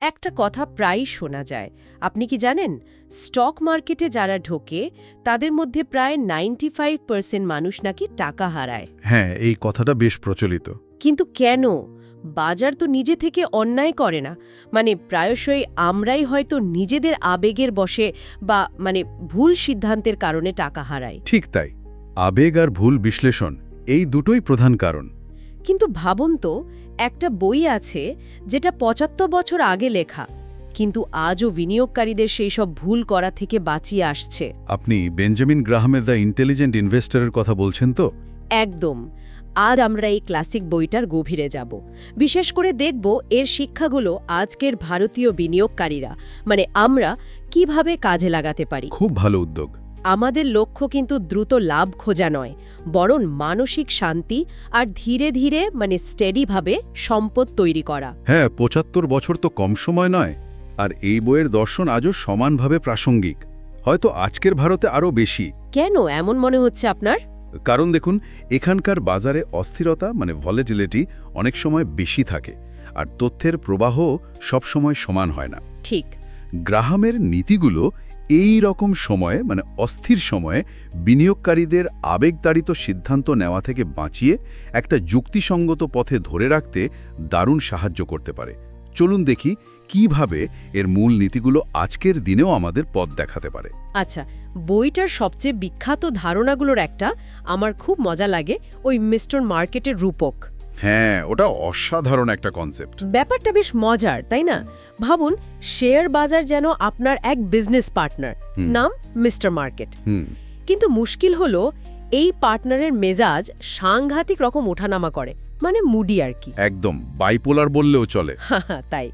একটা কথা প্রায়ই শোনা যায়, আপনি কি জানেন স্টক মার্কেটে যারা ঢোকে তাদের মধ্যে প্রায় 95% মানুষ নাকি টাকা হারায়। হ্যাঁ, এই কথাটা বেশ প্রচলিত। কিন্তু কেন? বাজার তো নিজে থেকে অন্যায় করে না। প্রায়শই আমরাই হয়তো নিজেদের আবেগের বশে বা ভুল সিদ্ধান্তের কারণে টাকা হারাই। ঠিক তাই। আবেগ আর ভুল বিশ্লেষণ এই দুটোই প্রধান কারণ। কিন্তু ভাবুন তো, একটা বই আছে যেটা ৭৫ বছর আগে লেখা, কিন্তু আজও বিনিয়োগকারীদের সেই সব ভুল করা থেকে বাঁচিয়ে আসছে। আপনি বেঞ্জামিন গ্রাহামের দ্য ইন্টেলিজেন্ট ইনভেস্টরের কথা বলছেন তো? একদম। আজ আমরা এই ক্লাসিক বইটার গভীরে যাব, বিশেষ করে দেখব এর শিক্ষাগুলো আজকের ভারতীয় বিনিয়োগকারীরা আমরা কিভাবে কাজে লাগাতে পারি। খুব ভালো উদ্যোগ। আমাদের লক্ষ্য কিন্তু দ্রুত লাভ খোঁজা নয়, বরং মানসিক শান্তি আর ধীরে ধীরে স্টেডিভাবে সম্পদ তৈরি করা। হ্যাঁ, ৭৫ বছর তো কম সময় নয়। আর এই বইয়ের দর্শন আজও সমানভাবে প্রাসঙ্গিক, হয়তো আজকের ভারতে আরও বেশি। কেন এমন মনে হচ্ছে আপনার? কারণ দেখুন, এখানকার বাজারে অস্থিরতা ভলিটিলিটি অনেক সময় বেশি থাকে, আর তথ্যের প্রবাহ সবসময় সমান হয় না। ঠিক। গ্রাহামের নীতিগুলো এই রকম সময়ে অস্থির সময়ে বিনিয়োগকারীদের আবেগতাড়িত সিদ্ধান্ত নেওয়া থেকে বাঁচিয়ে একটা যুক্তিসঙ্গত পথে ধরে রাখতে দারুণ সাহায্য করতে পারে। চলুন দেখি কিভাবে এর মূল নীতিগুলো আজকের দিনেও আমাদের পথ দেখাতে পারে। আচ্ছা, বইটার সবচেয়ে বিখ্যাত ধারণাগুলোর একটা আমার খুব মজা লাগে, ওই মিস্টার মার্কেটের রূপক। হ্যাঁ, ওটা অসাধারণ একটা কনসেপ্ট। ব্যাপারটা বেশ মজার, তাই না? ভাবুন, শেয়ার বাজার যেন আপনার এক বিজনেস পার্টনার, নাম মিস্টার মার্কেট। কিন্তু মুশকিল হলো, এই পার্টনারের মেজাজ সাংঘাতিক রকম ওঠানামা করে, মুডি আর কি। একদম বাইপোলার বললেও চলে। তাই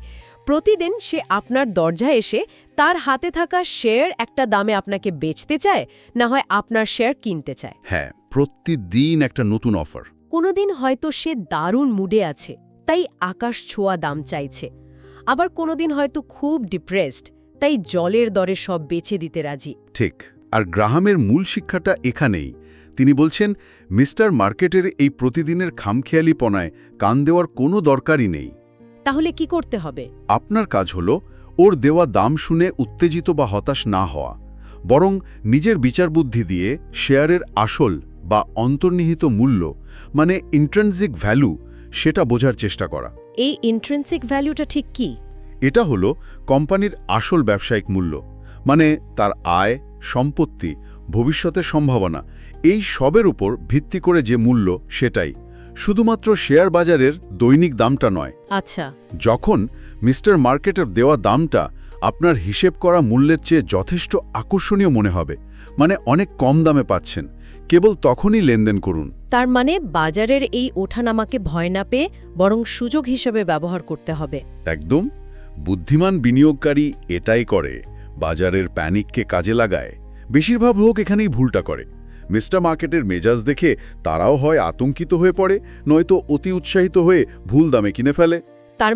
প্রতিদিন সে আপনার দরজায় এসে তার হাতে থাকা শেয়ার একটা দামে আপনাকে বেচতে চায়, না হয় আপনার শেয়ার কিনতে চায়। হ্যাঁ, প্রতিদিন একটা নতুন অফার। কোনোদিন হয়তো সে দারুণ মুডে আছে, তাই আকাশ ছোঁয়া দাম চাইছে। আবার কোনোদিন হয়তো খুব ডিপ্রেসড, তাই জলের দরে সব বেচে দিতে রাজি। ঠিক। আর গ্রাহামের মূল শিক্ষাটা এখানেই। তিনি বলছেন, মিস্টার মার্কেটের এই প্রতিদিনের খামখেয়ালিপনায় কান দেওয়ার কোনো দরকারই নেই। তাহলে কি করতে হবে? আপনার কাজ হলো ওর দেওয়া দাম শুনে উত্তেজিত বা হতাশ না হওয়া, বরং নিজের বিচারবুদ্ধি দিয়ে শেয়ারের আসল বা অন্তর্নিহিত মূল্য ইন্ট্রিনসিক ভ্যালু সেটা বোঝার চেষ্টা করা। এই ইন্ট্রিনসিক ভ্যালুটা ঠিক কি? এটা হলো কোম্পানির আসল ব্যবসায়িক মূল্য, তার আয়, সম্পত্তি, ভবিষ্যতের সম্ভাবনা, এই সবের উপর ভিত্তি করে যে মূল্য সেটাই, শুধুমাত্র শেয়ার বাজারের দৈনিক দামটা নয়। আচ্ছা। যখন মিস্টার মার্কেটের দেওয়া দামটা আপনার হিসেব করা মূল্যের চেয়ে যথেষ্ট আকর্ষণীয় মনে হবে, অনেক কম দামে পাচ্ছেন, কেবল তখনই লেনদেন করুন। তার বাজারের এই ওঠানামাকে ভয় না পেয়ে বরং সুযোগ হিসেবে ব্যবহার করতে হবে। একদম। বুদ্ধিমান বিনিয়োগকারী এটাই করে, বাজারের প্যানিককে কাজে লাগায়। বেশিরভাগ লোক এখানেই ভুলটা করে। মিস্টার মার্কেটের মেজাজ দেখে তারাও হয় আতঙ্কিত হয়ে পড়ে, নয়তো অতি উৎসাহিত হয়ে ভুল দামে কিনে ফেলে। তার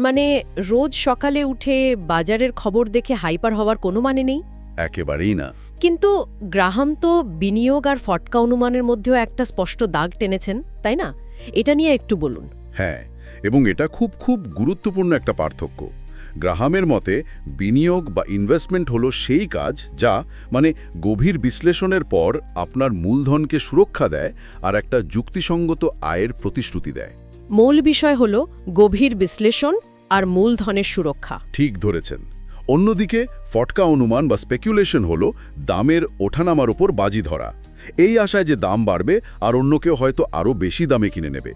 রোজ সকালে উঠে বাজারের খবর দেখে হাইপার হওয়ার কোনো মানে নেই? একেবারেই না। কিন্তু গ্রাহাম তো বিনিয়োগ আর ফটকা অনুমানের মধ্যেও একটা স্পষ্ট দাগ টেনেছেন, তাই না? এটা নিয়ে একটু বলুন। হ্যাঁ, এবং এটা খুব খুব গুরুত্বপূর্ণ একটা পার্থক্য। গ্রাহামের মতে বিনিয়োগ বা ইনভেস্টমেন্ট হলো সেই কাজ যা গভীর বিশ্লেষণের পর আপনার মূলধনকে সুরক্ষা দেয় আর একটা যুক্তিসঙ্গত আয়ের প্রতিশ্রুতি দেয়। মূল বিষয় হলো গভীর বিশ্লেষণ আর মূলধনের সুরক্ষা। ঠিক ধরেছেন। অন্যদিকে ফটকা অনুমান বা স্পেকুলেশন হলো দামের ওঠানামার উপর বাজি ধরা, এই আশায় যে দাম বাড়বে আর অন্য কেউ হয়তো আরও বেশি দামে কিনে নেবে।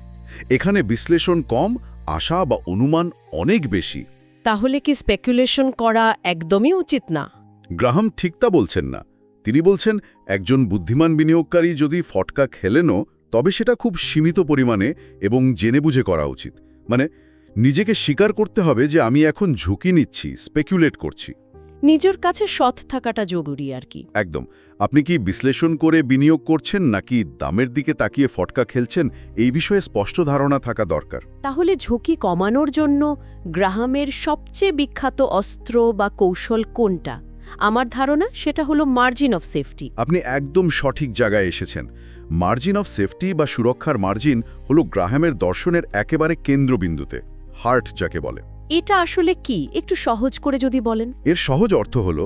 এখানে বিশ্লেষণ কম, আশা বা অনুমান অনেক বেশি। তাহলে কি স্পেকুলেশন করা একদমই উচিত না? গ্রাহাম ঠিক তা বলছেন না। তিনি বলছেন, একজন বুদ্ধিমান বিনিয়োগকারী যদি ফটকা খেলেনও, তবে সেটা খুব সীমিত পরিমাণে এবং জেনে বুঝে করা উচিত। নিজেকে স্বীকার করতে হবে যে আমি এখন ঝুঁকি নিচ্ছি, স্পেকুলেট করছি। নিজের কাছে সৎ থাকাটা জরুরি আর কি। একদম। আপনি কি বিশ্লেষণ করে বিনিয়োগ করছেন নাকি দামের দিকে তাকিয়ে ফটকা খেলছেন, এই বিষয়ে স্পষ্ট ধারণা থাকা দরকার। তাহলে ঝুঁকি কমানোর জন্য গ্রাহামের সবচেয়ে বিখ্যাত অস্ত্র বা কৌশল কোনটা? আমার ধারণা সেটা হলো মার্জিন অফ সেফটি। আপনি একদম সঠিক জায়গায় এসেছেন। মার্জিন অফ সেফটি বা সুরক্ষার মার্জিন হলো গ্রাহামের দর্শনের একেবারে কেন্দ্রবিন্দুতে, হার্ট যাকে বলে। এটা আসলে কি একটু সহজ করে যদি বলেন। এর সহজ অর্থ হল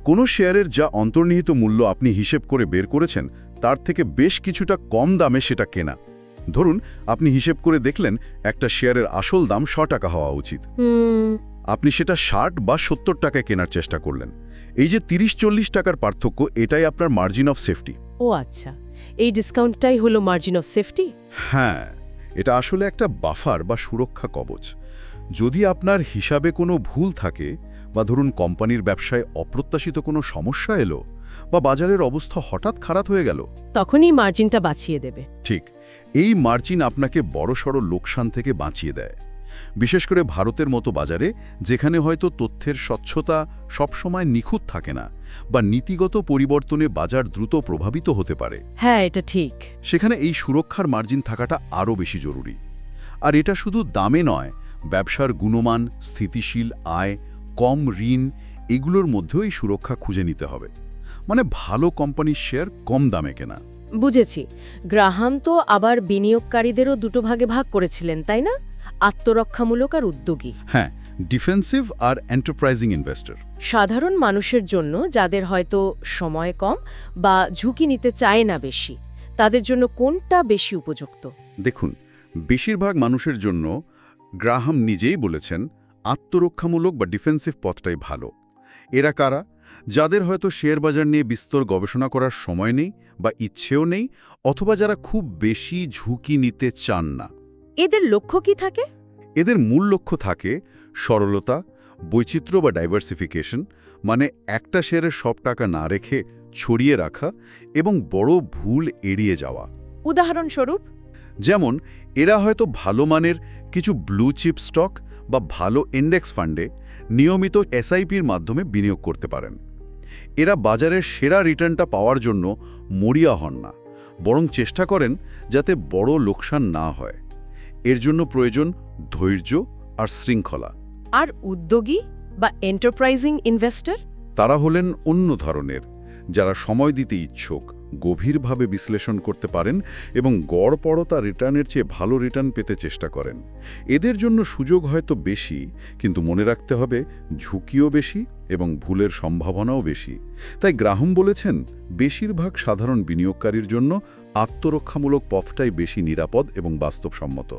কোনো শেয়ারের যা অন্তর্নিহিত মূল্য আপনি হিসেব করে বের করেছেন তার থেকে বেশ কিছুটা কম দামে সেটা কেনা। ধরুন আপনি হিসেব করে দেখলেন একটা শেয়ারের আসল দাম 100 টাকা হওয়া উচিত, আপনি সেটা 60 বা 70 টাকায় কেনার চেষ্টা করলেন। এই যে 30-40 টাকার পার্থক্য, এটাই আপনার মার্জিন অফ সেফটি। ও আচ্ছা, এই ডিসকাউন্টটাই হলো মার্জিন অফ সেফটি। হ্যাঁ, এটা আসলে একটা বাফার বা সুরক্ষা কবচ। যদি আপনার হিসাবে কোনো ভুল থাকে, বা ধরুন কোম্পানির ব্যবসায় অপ্রত্যাশিত কোনো সমস্যা এলো, বা বাজারের অবস্থা হঠাৎ খারাপ হয়ে গেল, তখনই মার্জিনটা বাঁচিয়ে দেবে। ঠিক, এই মার্জিন আপনাকে বড়সড় লোকসান থেকে বাঁচিয়ে দেয়। বিশেষ করে ভারতের মতো বাজারে, যেখানে হয়তো তথ্যের স্বচ্ছতা সবসময় নিখুঁত থাকে না, বা নীতিগত পরিবর্তনে বাজার দ্রুত প্রভাবিত হতে পারে। হ্যাঁ, এটা ঠিক। সেখানে এই সুরক্ষার মার্জিন থাকাটা আরও বেশি জরুরি। আর এটা শুধু দামে নয়, ব্যবসার গুণমান, স্থিতিশীল আয়, কম ঋণ, এগুলোর মধ্যেও এই সুরক্ষা খুঁজে নিতে হবে। মানে ভালো কোম্পানির শেয়ার কম দামে কেনা। বুঝেছি। গ্রাহাম তো আবার বিনিয়োগকারীদেরও দুটো ভাগে ভাগ করেছিলেন, তাই না? আত্মরক্ষামূলক আর উদ্যোগী। হ্যাঁ, ডিফেন্সিভ আর এন্টারপ্রাইজিং ইনভেস্টর। সাধারণ মানুষের জন্য, যাদের হয়তো সময় কম বা ঝুঁকি নিতে চায় না বেশি, তাদের জন্য কোনটা বেশি উপযুক্ত? দেখুন, বেশিরভাগ মানুষের জন্য গ্রাহাম নিজেই বলেছেন আত্মরক্ষামূলক বা ডিফেন্সিভ পথটাই ভালো। এরা কারা? যাদের হয়তো শেয়ার বাজার নিয়ে বিস্তর গবেষণা করার সময় নেই বা ইচ্ছেও নেই, অথবা যারা খুব বেশি ঝুঁকি নিতে চান না। এদের লক্ষ্য কি থাকে? এদের মূল লক্ষ্য থাকে সরলতা, বৈচিত্র্য বা ডাইভার্সিফিকেশন, মানে একটা শেয়ারের সব টাকা না রেখে ছড়িয়ে রাখা এবং বড় ভুল এড়িয়ে যাওয়া। উদাহরণস্বরূপ, যেমন এরা হয়তো ভালো মানের কিছু ব্লু চিপ স্টক বা ভালো ইন্ডেক্স ফান্ডে নিয়মিত এসআইপির মাধ্যমে বিনিয়োগ করতে পারেন। এরা বাজারের সেরা রিটার্নটা পাওয়ার জন্য মরিয়া হন না, বরং চেষ্টা করেন যাতে বড় লোকসান না হয়। এর জন্য প্রয়োজন ধৈর্য আর শৃঙ্খলা। আর উদ্যোগী বা এন্টারপ্রাইজিং ইনভেস্টর? তারা হলেন অন্য ধরনের, যারা সময় দিতে ইচ্ছুক, গভীরভাবে বিশ্লেষণ করতে পারেন এবং গড়পড়তা রিটার্নের চেয়ে ভালো রিটার্ন পেতে চেষ্টা করেন। এদের জন্য সুযোগ হয়তো বেশি, কিন্তু মনে রাখতে হবে ঝুঁকিও বেশি এবং ভুলের সম্ভাবনাও বেশি। তাই গ্রাহাম বলেছেন, বেশিরভাগ সাধারণ বিনিয়োগকারীর জন্য আত্মরক্ষামূলক পথটাই বেশি নিরাপদ এবং বাস্তবসম্মত।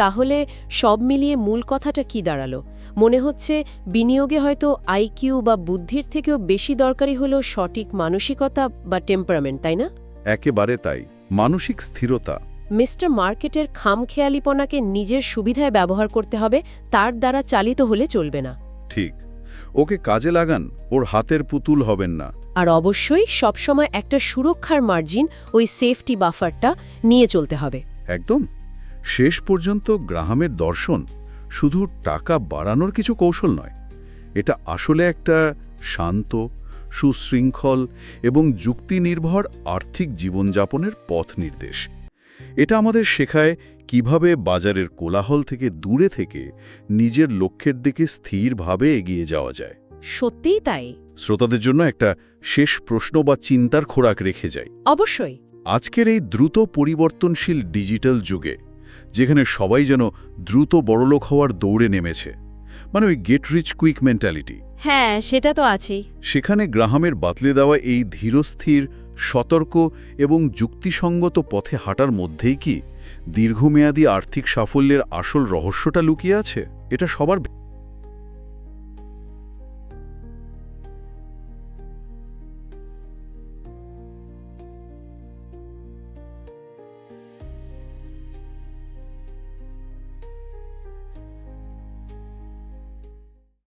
তাহলে সব মিলিয়ে মূল কথাটা কি দাঁড়ালো? মনে হচ্ছে বিনিয়োগে হয়তো আইকিউ বা বুদ্ধির থেকেও বেশি দরকারি হলো সঠিক মানসিকতা বা টেম্পারামেন্ট, তাই না? একেবারে তাই, মানসিক স্থিরতা। মিস্টার মার্কেটের খামখেয়ালিপনাকে নিজের সুবিধায় ব্যবহার করতে হবে, তার দ্বারা চালিত হলে চলবে না। ঠিক, ওকে কাজে লাগান, ওর হাতের পুতুল হবেন না। আর অবশ্যই সবসময় একটা সুরক্ষার মার্জিন, ওই সেফটি বাফারটা নিয়ে চলতে হবে। একদম। শেষ পর্যন্ত গ্রাহামের দর্শন শুধু টাকা বাড়ানোর কিছু কৌশল নয়, এটা আসলে একটা শান্ত, সুশৃঙ্খল এবং যুক্তিনির্ভর আর্থিক জীবনযাপনের পথ নির্দেশ। এটা আমাদের শেখায় কিভাবে বাজারের কোলাহল থেকে দূরে থেকে নিজের লক্ষ্যের দিকে স্থিরভাবে এগিয়ে যাওয়া যায়। সত্যিই তাই। শ্রোতাদের জন্য একটা শেষ প্রশ্ন বা চিন্তার খোরাক রেখে যাই। অবশ্যই। আজকের এই দ্রুত পরিবর্তনশীল ডিজিটাল যুগে, যেখানে সবাই যেন দ্রুত বড়লোক হওয়ার দৌড়ে নেমেছে, মানে ওই গেট রিচ কুইক মেন্টালিটি, হ্যাঁ, সেটা তো আছেই। সেখানে গ্রাহামের বাতলে দেওয়া এই ধীরস্থির, সতর্ক এবং যুক্তিসঙ্গত পথে হাঁটার মধ্যেই কি দীর্ঘমেয়াদী আর্থিক সাফল্যের আসল রহস্যটা লুকিয়ে আছে? এটা সবার